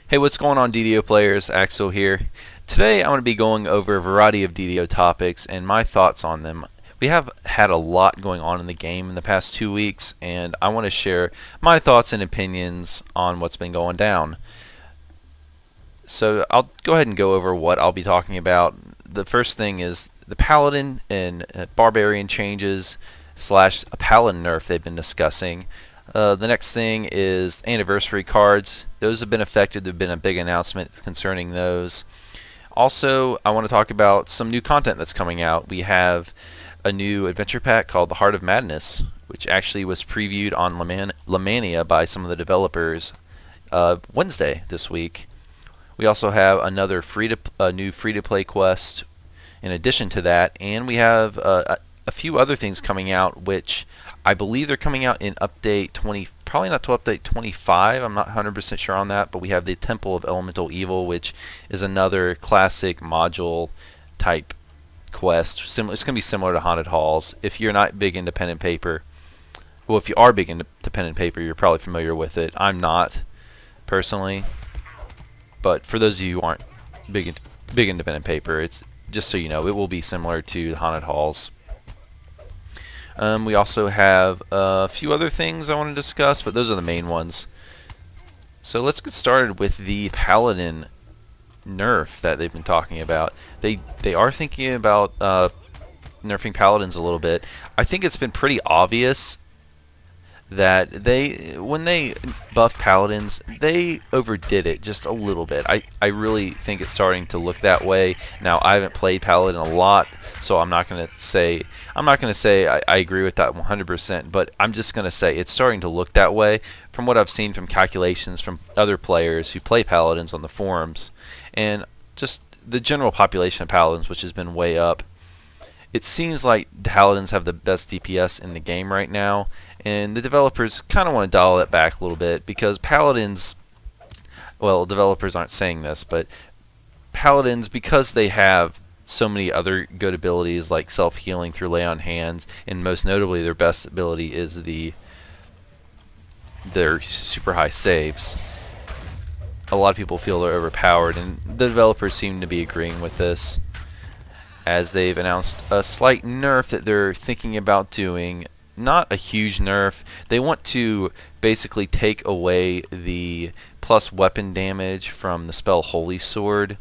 Hey, what's going on, DDO players? Axel here. Today I'm going to be going over a variety of DDO topics and my thoughts on them. We have had a lot going on in the game in the past 2 weeks, and I want to share my thoughts and opinions on what's been going down. So I'll go ahead and go over what I'll be talking about. The first thing is the Paladin and Barbarian changes slash a Paladin nerf they've been discussing. The next thing is anniversary cards. Those have been affected. There have been a big announcement concerning those. Also, I want to talk about some new content that's coming out. We have a new adventure pack called The Heart of Madness, which actually was previewed on Lamania by some of the developers Wednesday this week. We also have another new free-to-play quest in addition to that, and we have a few other things coming out, which I believe they're coming out in update 20, probably not to update 25. I'm not 100% sure on that, but we have the Temple of Elemental Evil, which is another classic module type quest. It's going to be similar to Haunted Halls. If you're not big into pen and paper, well, if you are big into pen and paper, you're probably familiar with it. I'm not, personally, but for those of you who aren't big into pen and paper, it's just so you know, it will be similar to Haunted Halls. We also have a few other things I want to discuss, but those are the main ones. So let's get started with the Paladin nerf that they've been talking about. They are thinking about nerfing Paladins a little bit. I think it's been pretty obvious that when they buffed Paladins, they overdid it just a little bit. I really think it's starting to look that way. Now, I haven't played Paladin a lot, so I'm not going to say I agree with that 100%, but I'm just going to say it's starting to look that way from what I've seen from calculations from other players who play Paladins on the forums, and just the general population of Paladins, which has been way up. It seems like Paladins have the best DPS in the game right now, and the developers kind of want to dial it back a little bit because Paladins, well, developers aren't saying this, but Paladins, because they have so many other good abilities like self-healing through lay on hands, and most notably their best ability is their super high saves. A lot of people feel they're overpowered, and the developers seem to be agreeing with this, as they've announced a slight nerf that they're thinking about doing. Not a huge nerf. They want to basically take away the plus weapon damage from the spell Holy Sword,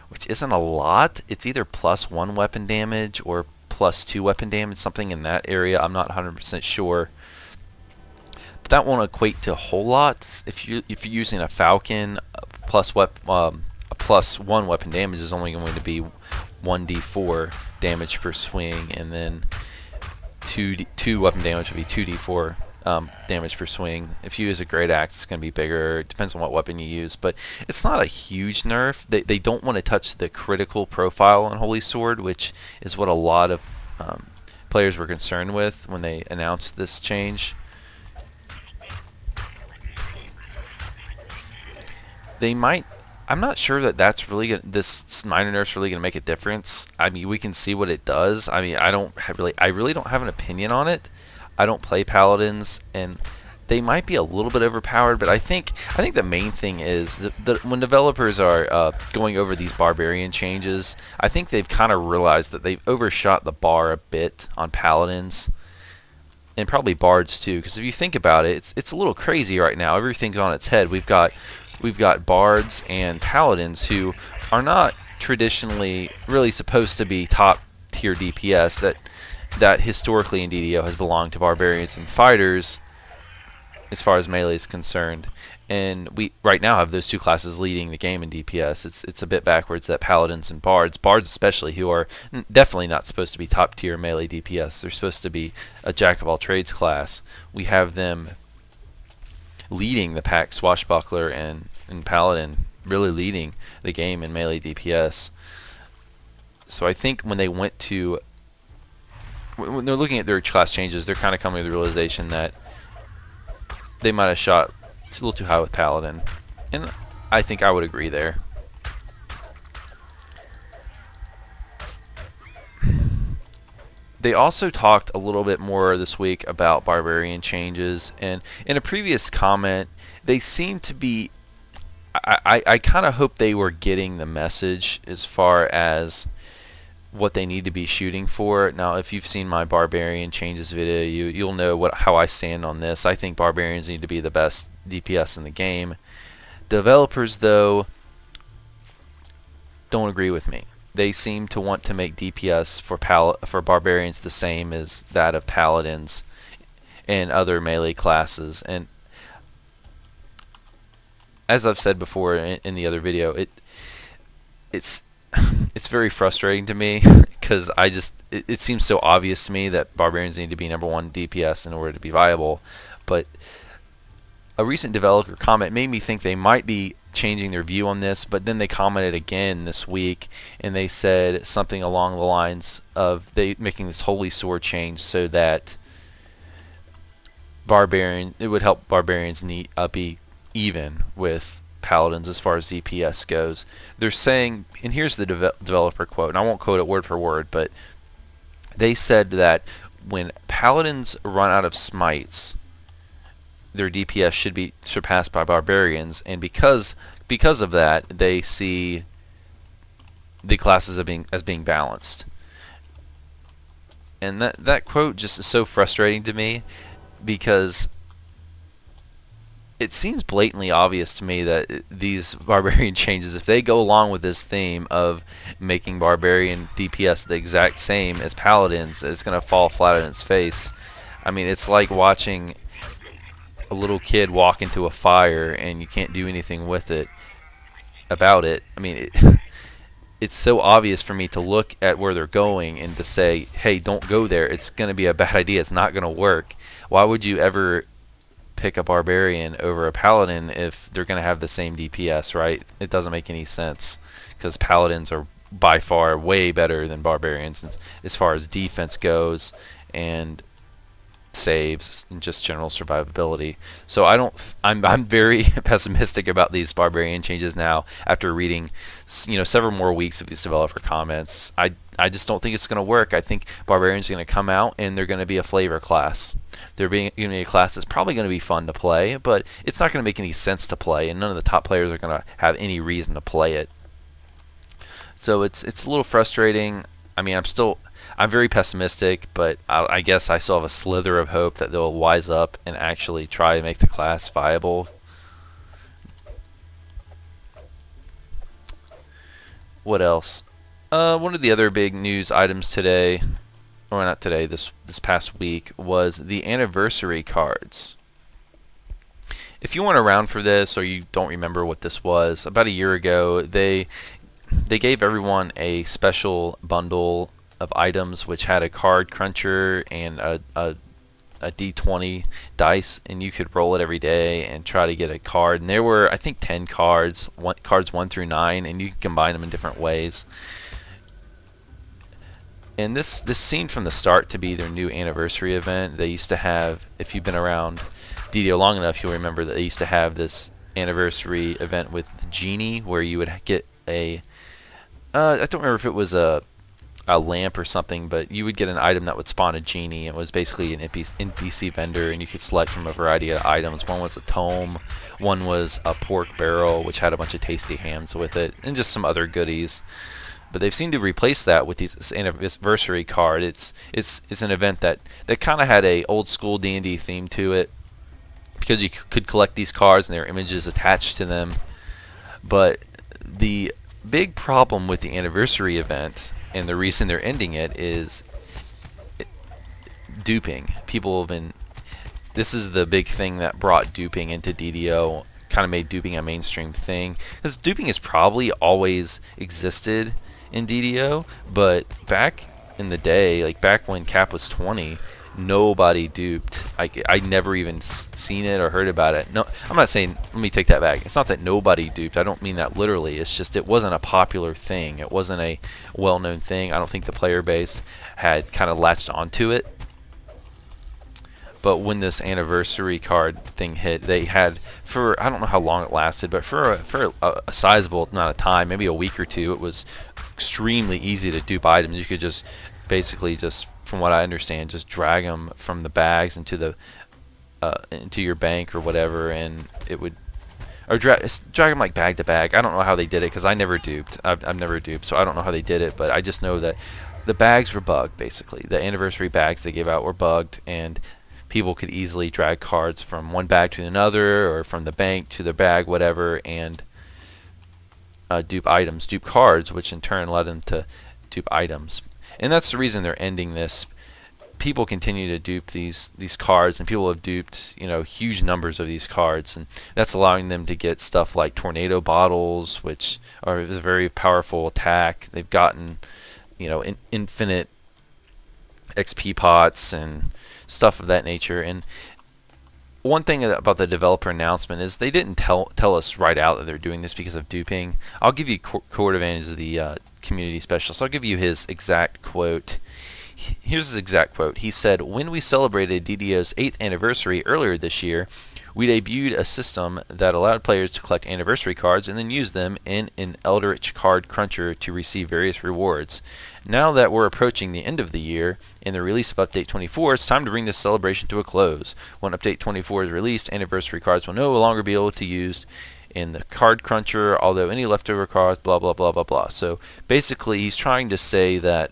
which isn't a lot. It's either plus 1 weapon damage or plus 2 weapon damage, something in that area. I'm not 100% sure. But that won't equate to a whole lot. If you're using a Falcon, a plus 1 weapon damage is only going to be 1d4 damage per swing, and then 2 weapon damage would be 2d4 damage per swing. If you use a great axe, it's going to be bigger. It depends on what weapon you use, but it's not a huge nerf. They don't want to touch the critical profile on Holy Sword, which is what a lot of players were concerned with when they announced this change. I'm not sure that that's really this minor nerf's really gonna make a difference. I mean, we can see what it does. I mean, I really don't have an opinion on it. I don't play Paladins, and they might be a little bit overpowered. But I think the main thing is that when developers are going over these Barbarian changes, I think they've kind of realized that they've overshot the bar a bit on Paladins, and probably Bards too. Because if you think about it, it's a little crazy right now. Everything's on its head. We've got Bards and Paladins who are not traditionally really supposed to be top tier DPS that historically in DDO has belonged to Barbarians and Fighters as far as melee is concerned. And we right now have those two classes leading the game in DPS. It's a bit backwards that Paladins and Bards especially, who are definitely not supposed to be top tier melee DPS. They're supposed to be a jack of all trades class. We have them leading the pack, Swashbuckler and Paladin, really leading the game in melee DPS. So I think when they're looking at their class changes, they're kind of coming to the realization that they might have shot a little too high with Paladin, and I think I would agree there. They also talked a little bit more this week about Barbarian changes, and in a previous comment, they seem to be, I kind of hope they were getting the message as far as what they need to be shooting for. Now, if you've seen my Barbarian changes video, you'll know how I stand on this. I think Barbarians need to be the best DPS in the game. Developers, though, don't agree with me. They seem to want to make DPS for Barbarians the same as that of Paladins and other melee classes. And as I've said before in the other video, it's very frustrating to me because it seems so obvious to me that Barbarians need to be #1 DPS in order to be viable. But a recent developer comment made me think they might be changing their view on this, but then they commented again this week and they said something along the lines of they making this holy sword change so that it would help Barbarians be even with Paladins as far as DPS goes. They're saying, and here's the developer quote, and I won't quote it word for word, but they said that when Paladins run out of smites, their DPS should be surpassed by Barbarians, and because of that, they see the classes as being balanced. And that quote just is so frustrating to me because it seems blatantly obvious to me that these Barbarian changes, if they go along with this theme of making Barbarian DPS the exact same as Paladins, it's going to fall flat on its face. I mean, it's like watching a little kid walk into a fire and you can't do anything about it. I mean, it's so obvious for me to look at where they're going and to say, hey, don't go there. It's going to be a bad idea. It's not going to work. Why would you ever pick a Barbarian over a Paladin if they're going to have the same DPS, right? It doesn't make any sense because Paladins are by far way better than Barbarians as far as defense goes and saves and just general survivability. So I'm very pessimistic about these Barbarian changes now after reading several more weeks of these developer comments. I just don't think it's going to work. I think Barbarians are going to come out and they're going to be a flavor class. They're going to be a class that's probably going to be fun to play, but it's not going to make any sense to play, and none of the top players are going to have any reason to play it. So it's a little frustrating. I mean, I'm very pessimistic, but I guess I still have a slither of hope that they'll wise up and actually try to make the class viable. What else? One of the other big news items today, or not today, this past week, was the anniversary cards. If you weren't around for this or you don't remember what this was, about a year ago they gave everyone a special bundle of items which had a card cruncher and a D20 dice, and you could roll it every day and try to get a card. And there were, I think, 10 cards, cards 1 through 9, and you could combine them in different ways. And this seemed from the start to be their new anniversary event. They used to have, if you've been around DDO long enough, you'll remember that they used to have this anniversary event with Genie, where you would get I don't remember if it was a lamp or something, but you would get an item that would spawn a Genie. It was basically an NPC vendor, and you could select from a variety of items. One was a tome, one was a pork barrel, which had a bunch of tasty hams with it, and just some other goodies. But they've seemed to replace that with this anniversary card. It's an event that kind of had a old school D&D theme to it, because you could collect these cards and there are images attached to them. But the big problem with the anniversary event, and the reason they're ending it, is duping. This is the big thing that brought duping into DDO, kind of made duping a mainstream thing, because duping has probably always existed in DDO, but back in the day, like back when Cap was 20, nobody duped. I never even seen it or heard about it. No, I'm not saying, let me take that back. It's not that nobody duped. I don't mean that literally. It's just it wasn't a popular thing. It wasn't a well-known thing. I don't think the player base had kind of latched onto it. But when this anniversary card thing hit, they had, for, I don't know how long it lasted, but for a sizable amount of time, maybe a week or two, it was extremely easy to dupe items. You could just basically just, from what I understand, just drag them from the bags into your bank or whatever, and it would or drag them like bag to bag. I don't know how they did it because I never duped. I've never duped, so I don't know how they did it. But I just know that the bags were bugged. Basically, the anniversary bags they gave out were bugged, and people could easily drag cards from one bag to another, or from the bank to the bag, whatever, and dupe items, dupe cards, which in turn led them to dupe items. And that's the reason they're ending this. People continue to dupe these cards, and people have duped, you know, huge numbers of these cards, and that's allowing them to get stuff like tornado bottles, which are a very powerful attack. They've gotten, you know, infinite XP pots and stuff of that nature. And one thing about the developer announcement is they didn't tell us right out that they're doing this because of duping. I'll give you Cord Advantage of the community specialist. I'll give you his exact quote. Here's his exact quote. He said, "When we celebrated DDO's 8th anniversary earlier this year, we debuted a system that allowed players to collect anniversary cards and then use them in an Eldritch card cruncher to receive various rewards. Now that we're approaching the end of the year and the release of Update 24, it's time to bring this celebration to a close. When Update 24 is released, anniversary cards will no longer be able to be used in the card cruncher, although any leftover cards, blah, blah, blah, blah, blah." So basically he's trying to say that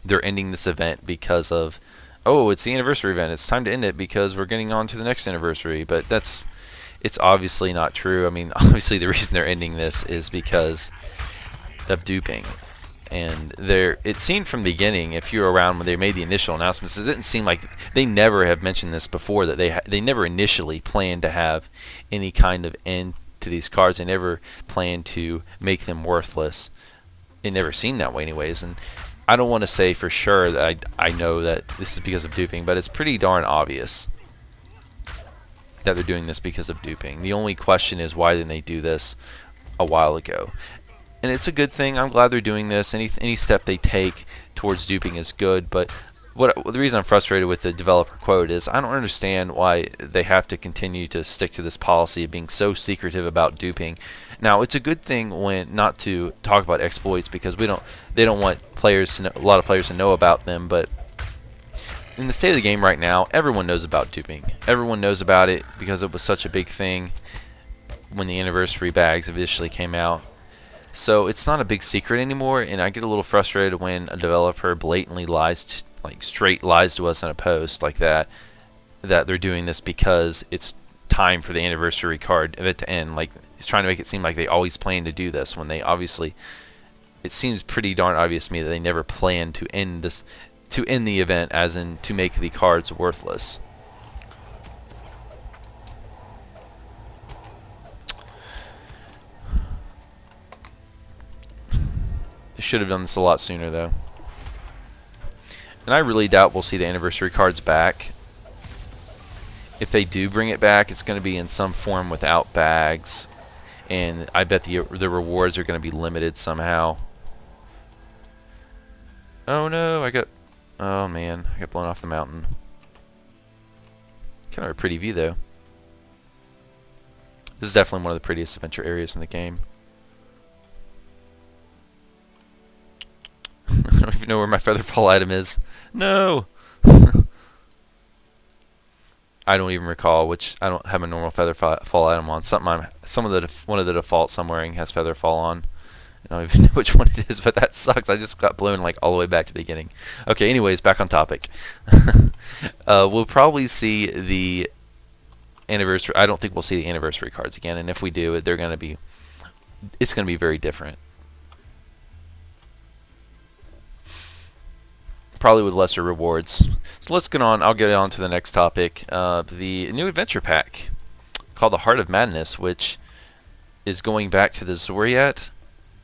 they're ending this event because of, oh, it's the anniversary event, it's time to end it because we're getting on to the next anniversary. But it's obviously not true. I mean, obviously the reason they're ending this is because of duping. And it seemed from the beginning, if you were around when they made the initial announcements, it didn't seem like they never have mentioned this before, that they never initially planned to have any kind of end to these cards. They never planned to make them worthless. It never seemed that way anyways. And I don't want to say for sure that I know that this is because of duping, but it's pretty darn obvious that they're doing this because of duping. The only question is, why didn't they do this a while ago? And it's a good thing. I'm glad they're doing this. Any step they take towards duping is good, but the reason I'm frustrated with the developer quote is I don't understand why they have to continue to stick to this policy of being so secretive about duping. Now, it's a good thing when not to talk about exploits because they don't want players to know, a lot of players to know about them, but in the state of the game right now, everyone knows about duping. Everyone knows about it because it was such a big thing when the anniversary bags initially came out. So it's not a big secret anymore, and I get a little frustrated when a developer blatantly lies, like straight lies to us in a post like that they're doing this because it's time for the anniversary card event to end. Like, he's trying to make it seem like they always plan to do this when they obviously, it seems pretty darn obvious to me that they never planned to end the event, as in to make the cards worthless. They should have done this a lot sooner though. And I really doubt we'll see the anniversary cards back. If they do bring it back, it's going to be in some form without bags, and I bet the rewards are going to be limited somehow. Oh no, oh man, I got blown off the mountain. Kind of a pretty view though. This is definitely one of the prettiest adventure areas in the game. I don't even know where my featherfall item is. No! I don't even recall which. I don't have a normal featherfall item on. One of the defaults I'm wearing has featherfall on. I don't even know which one it is, but that sucks. I just got blown like all the way back to the beginning. Okay, anyways, back on topic. We'll probably see the anniversary. I don't think we'll see the anniversary cards again, and if we do, it's going to be very different. Probably with lesser rewards. So let's get on. I'll get on to the next topic. The new adventure pack called the Heart of Madness, which is going back to the Zoriat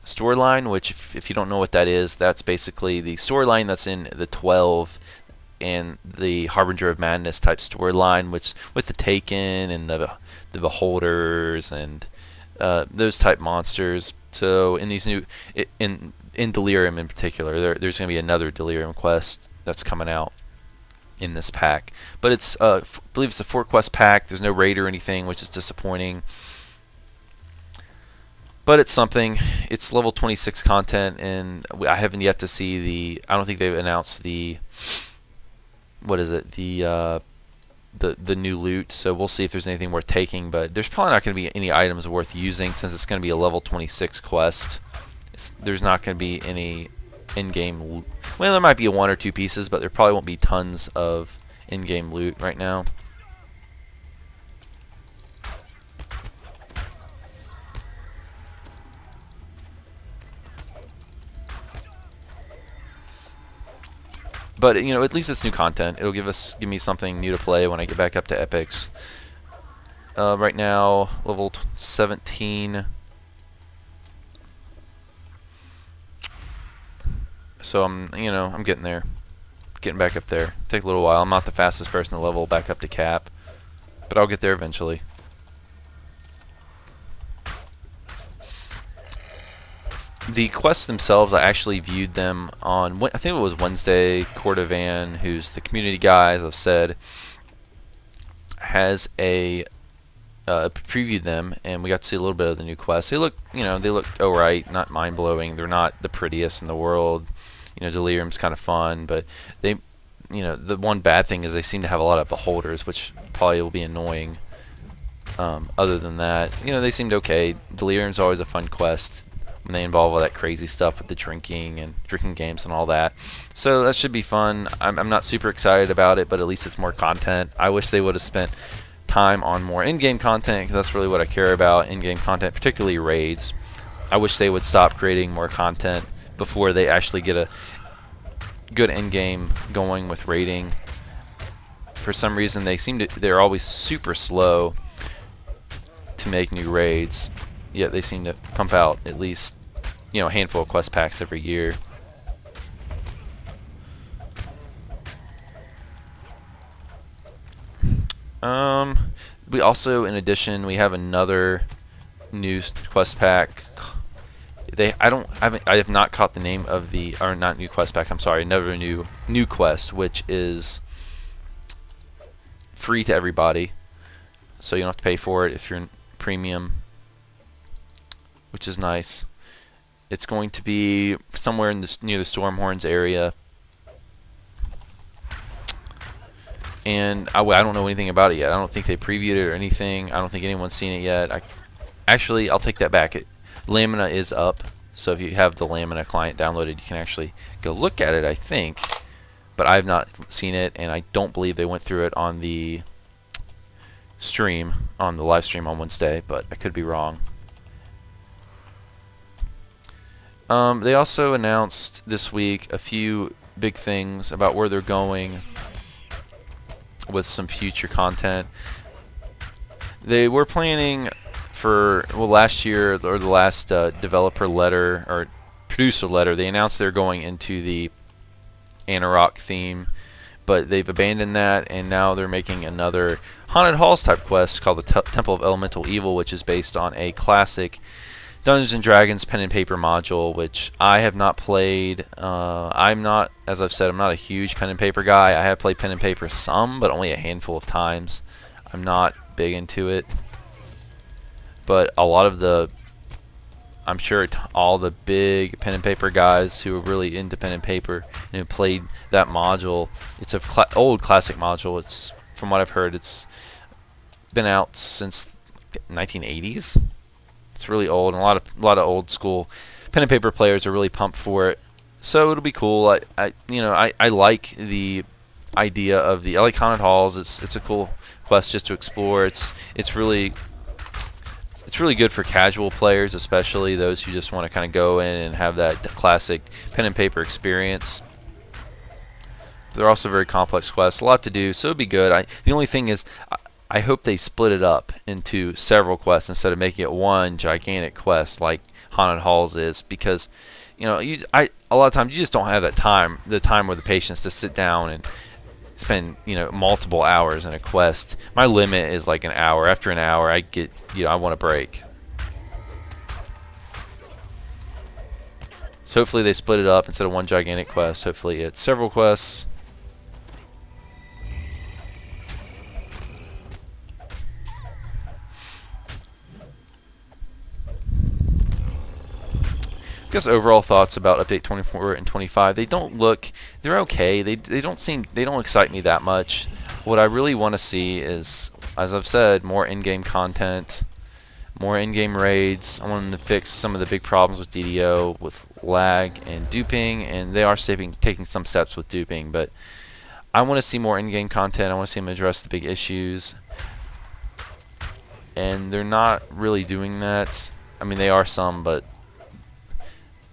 storyline, which if you don't know what that is, that's basically the storyline that's in the 12 and the Harbinger of Madness type storyline, which with the Taken and the Beholders and those type monsters. So in these new in Delirium in particular, there's going to be another Delirium quest that's coming out in this pack. But it's I believe it's a 4-quest pack. There's no raid or anything, which is disappointing. But it's something. It's level 26 content, and I haven't yet to see I don't think they've announced the... What is it? The the new loot, so we'll see if there's anything worth taking, but there's probably not going to be any items worth using since it's going to be a level 26 quest. There's not going to be any in-game loot. Well, there might be one or two pieces, but there probably won't be tons of in-game loot right now. But you know, at least it's new content. It'll give me something new to play when I get back up to epics. Right now, level 17. So I'm getting there, getting back up there. Take a little while. I'm not the fastest person to level back up to cap, but I'll get there eventually. The quests themselves, I actually viewed them on, I think it was Wednesday. Cordovan, who's the community guy, as I've said, has previewed them, and we got to see a little bit of the new quests. They look, they looked alright, not mind-blowing. They're not the prettiest in the world. Delirium's kind of fun, but they, the one bad thing is they seem to have a lot of beholders, which probably will be annoying. Other than that, they seemed okay. Delirium's always a fun quest when they involve all that crazy stuff with the drinking games and all that. So that should be fun. I'm not super excited about it, but at least it's more content. I wish they would have spent time on more in-game content, because that's really what I care about, in-game content, particularly raids. I wish they would stop creating more content before they actually get a good in-game going with raiding. For some reason, they're always super slow to make new raids, yet they seem to pump out at least a handful of quest packs every year. We also, in addition, we have another new quest pack. I have not caught the name of not new quest pack, I'm sorry, another new quest, which is free to everybody, so you don't have to pay for it if you're in premium, which is nice. It's going to be somewhere near the Stormhorns area, and I don't know anything about it yet. I don't think they previewed it or anything. I don't think anyone's seen it yet. Actually, I'll take that back. Lamina is up, so if you have the Lamina client downloaded, you can actually go look at it, I think. But I have not seen it, and I don't believe they went through it on the stream, on the live stream on Wednesday, but I could be wrong. They also announced this week a few big things about where they're going with some future content. They were planning for, last year, or the last developer letter, or producer letter, they announced they're going into the Anarok theme, but they've abandoned that, and now they're making another Haunted Halls type quest called the Temple of Elemental Evil, which is based on a classic Dungeons & Dragons pen and paper module, which I have not played. I'm not, as I've said, I'm not a huge pen and paper guy. I have played pen and paper some, but only a handful of times. I'm not big into it. But a lot of I'm sure all the big pen and paper guys who are really into pen and paper and who played that module, it's an old classic module. It's, from what I've heard, it's been out since 1980s. It's really old, and a lot of old school pen and paper players are really pumped for it. So it'll be cool. I like the idea of I like Haunted Halls. It's a cool quest just to explore. It's really good for casual players, especially those who just want to kind of go in and have that classic pen and paper experience. They're also very complex quests, a lot to do, so it'd be good. The only thing is, I hope they split it up into several quests instead of making it one gigantic quest like Haunted Halls is, because a lot of times you just don't have the time or the patience to sit down and spend multiple hours in a quest. My limit is like an hour. After an hour, I want a break. So hopefully they split it up instead of one gigantic quest. Hopefully it's several quests. I guess overall thoughts about update 24 and 25. They're okay. They don't excite me that much. what I really want to see is, as I've said, more in-game content, more in-game raids. I want them to fix some of the big problems with DDO, with lag and duping, and they are taking some steps with duping, but I want to see more in-game content. I want to see them address the big issues, and they're not really doing that. I mean, they are some, but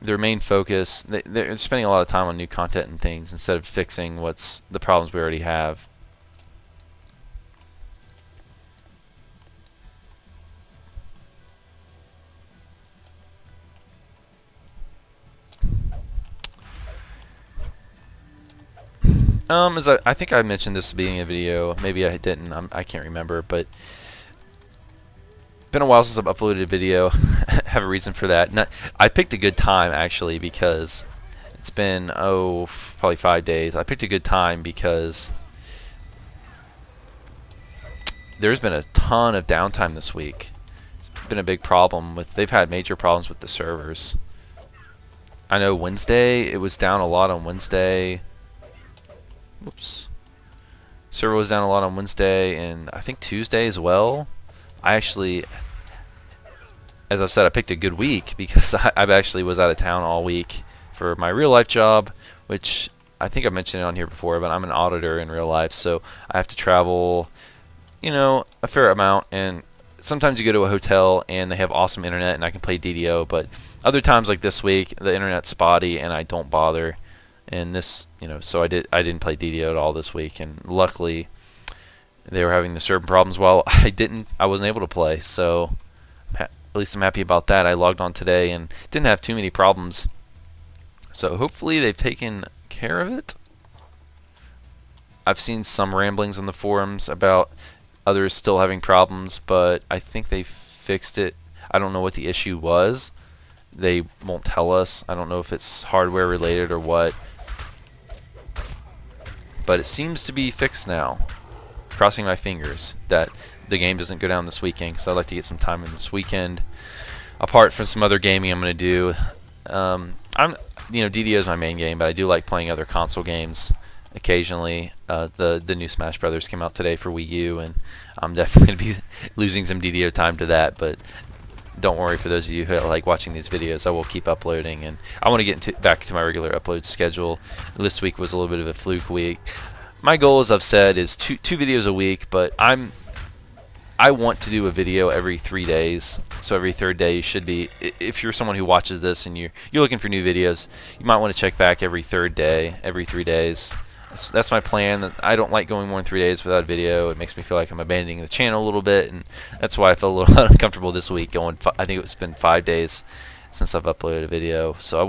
their main focus, they're spending a lot of time on new content and things instead of fixing what's the problems we already have. As I think I mentioned this at the beginning of the video, maybe I didn't, I can't remember, but been a while since I've uploaded a video. Have a reason for that. I picked a good time actually, because it's been probably 5 days. I picked a good time because there's been a ton of downtime this week. It's been a big problem with, they've had major problems with the servers. I know Wednesday, it was down a lot on Wednesday. Whoops. Server was down a lot on Wednesday, and I think Tuesday as well. I actually, as I've said, I picked a good week because I actually was out of town all week for my real life job, which I think I mentioned it on here before, but I'm an auditor in real life, so I have to travel, you know, a fair amount, and sometimes you go to a hotel and they have awesome internet and I can play DDO, but other times like this week the internet's spotty and I don't bother. And this, you know, so I didn't play DDO at all this week, and luckily they were having the server problems while I wasn't able to play, so at least I'm happy about that. I logged on today and didn't have too many problems, so hopefully they've taken care of it. I've seen some ramblings on the forums about others still having problems, but I think they fixed it. I don't know what the issue was. They won't tell us. I don't know if it's hardware related or what, but it seems to be fixed now. Crossing my fingers that the game doesn't go down this weekend, because I'd like to get some time in this weekend apart from some other gaming I'm going to do. DDO is my main game, but I do like playing other console games occasionally. The new Smash Brothers came out today for Wii U, and I'm definitely going to be losing some DDO time to that, but don't worry, for those of you who like watching these videos, I will keep uploading, and I want to get back to my regular upload schedule. This week was a little bit of a fluke week. My goal, as I've said, is two videos a week, but I want to do a video every 3 days. So every third day you should be, if you're someone who watches this and you're looking for new videos, you might want to check back every third day, every 3 days. That's my plan. I don't like going more than 3 days without a video. It makes me feel like I'm abandoning the channel a little bit, and that's why I felt a little uncomfortable this week. I think it's been 5 days since I've uploaded a video. So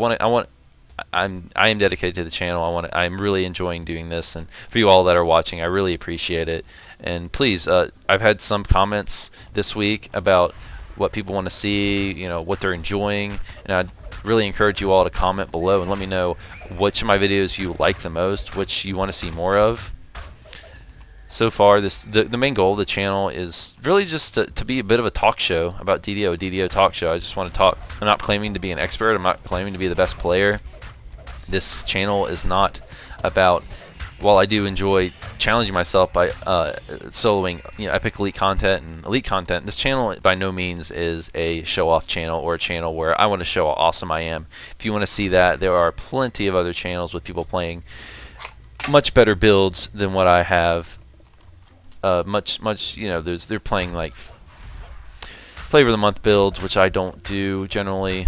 I am dedicated to the channel. I'm really enjoying doing this, and for you all that are watching, I really appreciate it. And please, I've had some comments this week about what people want to see, you know, what they're enjoying, and I'd really encourage you all to comment below and let me know which of my videos you like the most, which you want to see more of. So far, the main goal of the channel is really just to be a bit of a talk show about DDO, a DDO talk show. I just want to talk. I'm not claiming to be an expert. I'm not claiming to be the best player. This channel is not about, while I do enjoy challenging myself by soloing, you know, epic elite content and elite content, this channel by no means is a show-off channel or a channel where I want to show how awesome I am. If you want to see that, there are plenty of other channels with people playing much better builds than what I have. You know, they're playing like flavor of the month builds, which I don't do generally,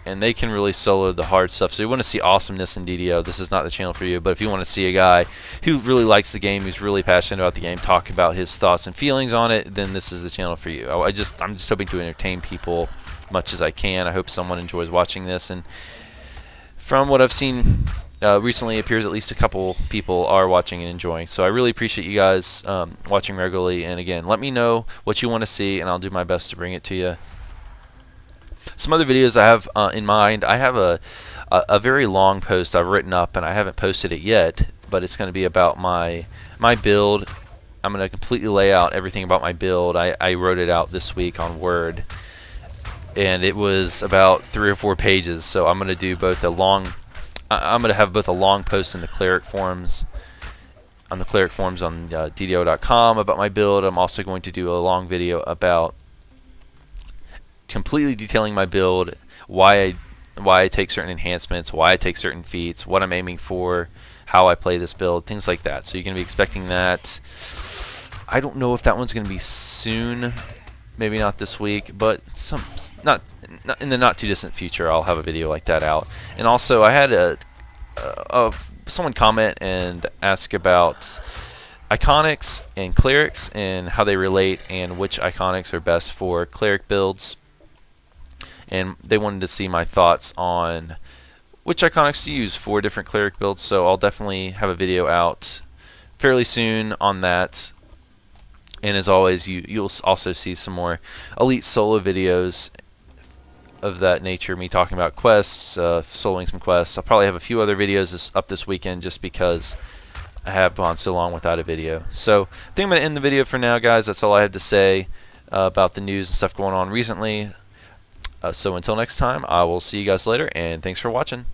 and they can really solo the hard stuff. So you want to see awesomeness in DDO, this is not the channel for you. But if you want to see a guy who really likes the game, who's really passionate about the game, talk about his thoughts and feelings on it, then this is the channel for you. I'm just hoping to entertain people as much as I can. I hope someone enjoys watching this, and from what I've seen recently, it appears at least a couple people are watching and enjoying. So I really appreciate you guys watching regularly, and again, let me know what you want to see and I'll do my best to bring it to you. Some other videos I have in mind. I have a very long post I've written up, and I haven't posted it yet, but it's going to be about my build. I'm going to completely lay out everything about my build. I wrote it out this week on Word, and it was about 3 or 4 pages. So I'm going to do both I'm going to have both a long post in the Cleric forums on the cleric forums on DDO.com about my build. I'm also going to do a long video about completely detailing my build, why I take certain enhancements, why I take certain feats, what I'm aiming for, how I play this build, things like that. So you're going to be expecting that. I don't know if that one's going to be soon, maybe not this week, but not in the not too distant future. I'll have a video like that out. And also, I had someone comment and ask about iconics and clerics and how they relate and which iconics are best for cleric builds. And they wanted to see my thoughts on which iconics to use for different cleric builds. So I'll definitely have a video out fairly soon on that. And as always, you'll also see some more elite solo videos of that nature, me talking about quests, soloing some quests. I'll probably have a few other videos up this weekend just because I have gone so long without a video. So I think I'm going to end the video for now, guys. That's all I had to say about the news and stuff going on recently. So until next time, I will see you guys later, and thanks for watching.